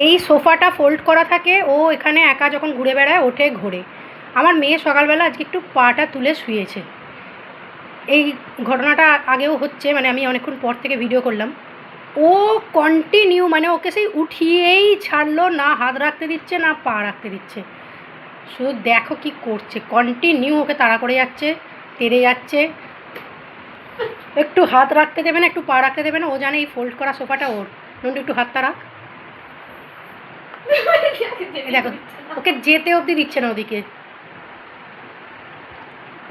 এই সোফাটা ফোল্ড করা থাকে, ও এখানে একা যখন ঘুরে বেড়ায় ওঠে ঘোরে। আমার মেয়ে সকালবেলা আজকে একটু পাটা তুলে শুয়েছে। এই ঘটনাটা আগেও হচ্ছে, মানে আমি অনেকক্ষণ পর থেকে ভিডিও করলাম। ও কন্টিনিউ, মানে ওকে সেই উঠিয়েই ছাড়লো না, হাত রাখতে দিচ্ছে না পা রাখতে দিচ্ছে। শুধু দেখো কি করছে, কন্টিনিউ ওকে তাড়া করে যাচ্ছে, তেড়ে যাচ্ছে। একটু হাত রাখতে দেবে না, একটু পা রাখতে দেবে না। ও জানে এই ফোল্ড করা সোফাটা ওর, নন্টু একটু হাতটা রাখ। দেখো ওকে যেতে অবধি দিচ্ছে না ওদিকে।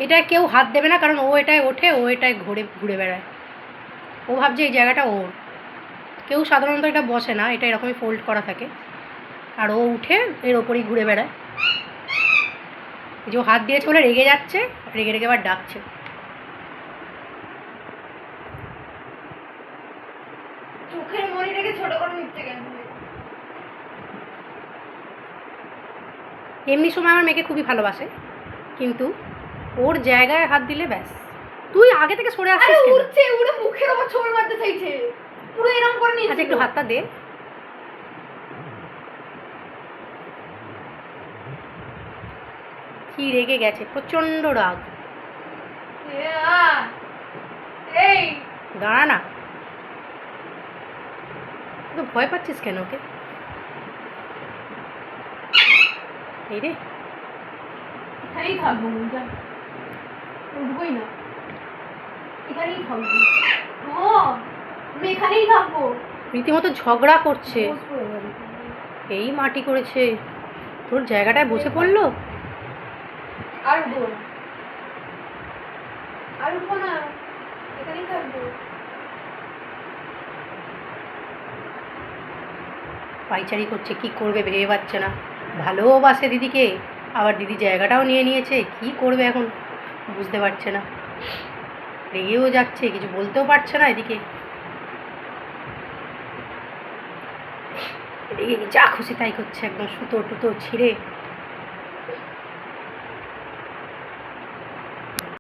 এটায় কেউ হাত দেবে না, কারণ ও এটায় ওঠে, ও এটায় ঘুরে ঘুরে বেড়ায়। ও ভাবছে এই জায়গাটা ওর। কেউ সাধারণত এটা বসে না, এটা এরকমই ফোল্ড করা থাকে, আর ও উঠে এর ওপরেই ঘুরে বেড়ায়। যে ও হাত দিয়েছে বলে রেগে যাচ্ছে, রেগে রেগে আবার ডাকছে। চোখের মনিটাকে ছোট করে নিচ্ছে কেন? এমনি সময় আমার মেয়েকে খুবই ভালোবাসে, কিন্তু ওর জায়গায় হাত দিলে ব্যাস। তুই আগে থেকে সরে আসছিস কেন? উড়ছে, উড়ে মুখের ওপর ছোঁড় মারতে চাইছে, পুরো এরকম করে নিয়েছে। আচ্ছা একটু হাতটা দে। কি রেগে গেছে, প্রচন্ড রাগ। এই দাঁড়া না, তো ভয় পাচ্ছিস কেন ওকে? এই রে, এখানেই থাকবো, উঠবই না, এখানেই থাকবো। ও আমি এখানেই থাকবো। রীতিমতো ঝগড়া করছে। এই মাটি করেছে, তোর জায়গাটায় বসে পড়লো। আর উঠবো না, আর উঠবো না, এখানেই থাকবো। পাইচারি করছে, কি করবে ভেবে পাচ্ছে না। ভালোবাসে দিদিকে, আবার দিদি জায়গাটাও নিয়ে নিয়েছে, কি করবে এখন বুঝতে পারছে না। রেগেও যাচ্ছে, কিছু বলতেও পারছে না। এদিকে রেগে যা খুশি তাই করছে, একদম সুতো টুতো ছিঁড়ে